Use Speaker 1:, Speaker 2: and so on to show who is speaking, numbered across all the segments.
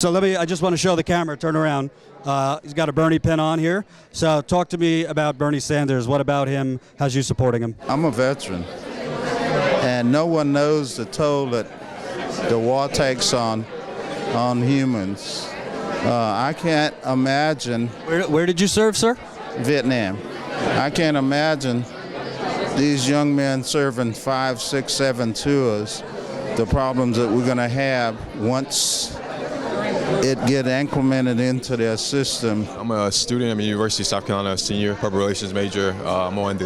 Speaker 1: So I just want to show the camera, turn around. He's got a Bernie pin on here. So talk to me about Bernie Sanders. What about him has you supporting him?
Speaker 2: I'm a veteran, and no one knows the toll that the war takes on humans. I can't imagine.
Speaker 1: Where did you serve, sir?
Speaker 2: Vietnam. I can't imagine these young men serving 5, 6, 7 tours, the problems that we're going to have once it get implemented into their system.
Speaker 3: I'm a student at the University of South Carolina, senior public relations major. I'm on the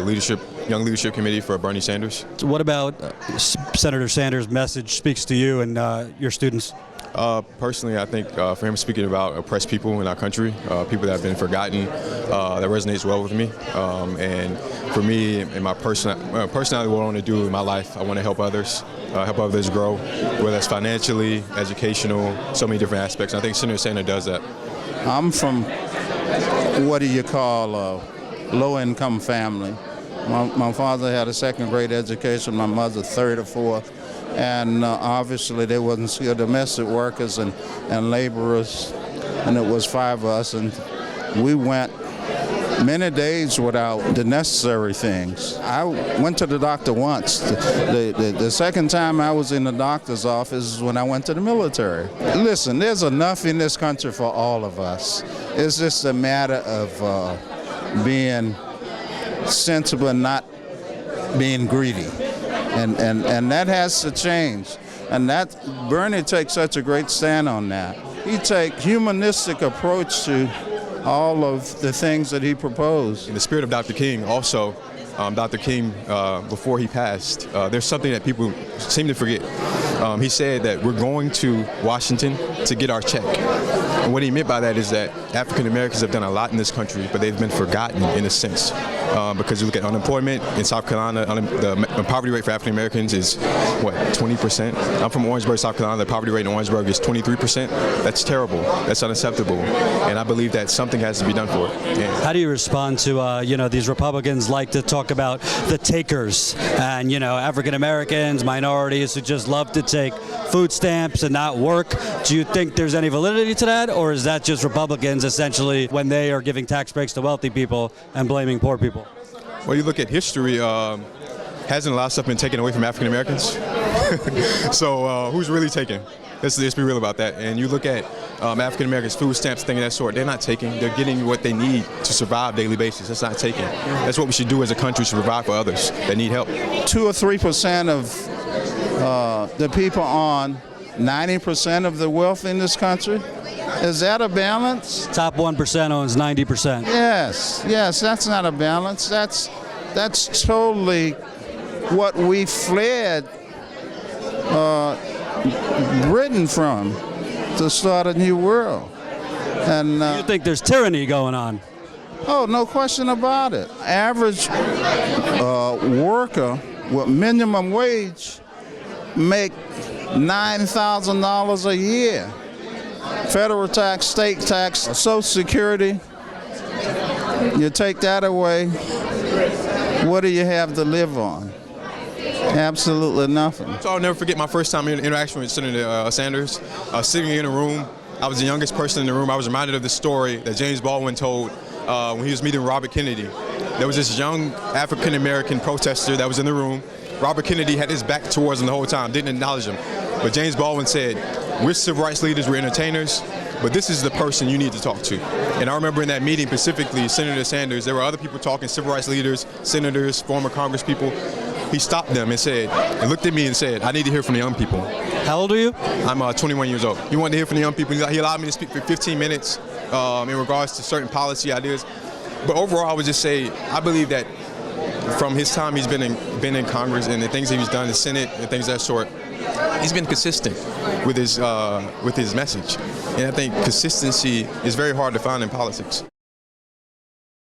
Speaker 3: young leadership committee for Bernie Sanders.
Speaker 1: So what about Senator Sanders' message speaks to you and your students?
Speaker 3: Personally, I think for him speaking about oppressed people in our country, people that have been forgotten, that resonates well with me. And for me, in my personality, what I want to do in my life, I want to help others grow, whether that's financially, educational, so many different aspects. And I think Senator Sanders does that.
Speaker 2: I'm from what do you call a low-income family. My father had a second-grade education, my mother third or fourth. And obviously they wasn't skilled domestic workers and laborers, and it was 5 of us, and we went many days without the necessary things. I went to the doctor once. The second time I was in the doctor's office is when I went to the military. Listen, there's enough in this country for all of us. It's just a matter of being sensible and not being greedy. And that has to change. And that Bernie takes such a great stand on that. He takes humanistic approach to all of the things that he proposed.
Speaker 3: In the spirit of Dr. King, also, Dr. King, before he passed, there's something that people seem to forget. He said that we're going to Washington to get our check. And what he meant by that is that African Americans have done a lot in this country, but they've been forgotten in a sense. Because you look at unemployment in South Carolina, the poverty rate for African Americans is, what, 20%? I'm from Orangeburg, South Carolina. The poverty rate in Orangeburg is 23%. That's terrible. That's unacceptable. And I believe that something has to be done for it. Yeah.
Speaker 1: How do you respond to, these Republicans like to talk about the takers and, African Americans, minorities who just love to take food stamps and not work? Do you think there's any validity to that, or is that just Republicans essentially when they are giving tax breaks to wealthy people and blaming poor people?
Speaker 3: Well, you look at history, hasn't a lot of stuff been taken away from African Americans? So who's really taking? Let's be real about that. And you look at African Americans, food stamps, things of that sort, they're not taking. They're getting what they need to survive daily basis. That's not taking. That's what we should do as a country to provide for others that need help.
Speaker 2: 2 or 3% of the people on 90% of the wealth in this country. Is that a balance?
Speaker 1: Top 1% owns 90%.
Speaker 2: Yes, that's not a balance. That's totally what we fled Britain from to start a new world. And
Speaker 1: you think there's tyranny going on?
Speaker 2: Oh, no question about it. Average worker with minimum wage make $9,000 a year. Federal tax, state tax, Social Security, you take that away, what do you have to live on? Absolutely nothing.
Speaker 3: So I'll never forget my first time interaction with Senator Sanders. Sitting in a room, I was the youngest person in the room. I was reminded of the story that James Baldwin told when he was meeting Robert Kennedy. There was this young African-American protester that was in the room. Robert Kennedy had his back towards him the whole time, didn't acknowledge him. But James Baldwin said, we're civil rights leaders, we're entertainers, but this is the person you need to talk to. And I remember in that meeting, specifically Senator Sanders, there were other people talking, civil rights leaders, senators, former Congress people. He stopped them and looked at me and said, I need to hear from the young people.
Speaker 1: How old are you?
Speaker 3: I'm 21 years old. He wanted to hear from the young people. He allowed me to speak for 15 minutes in regards to certain policy ideas. But overall, I would just say, I believe that from his time he's been in Congress and the things that he's done in the Senate and things of that sort, he's been consistent with his message. And I think consistency is very hard to find in politics.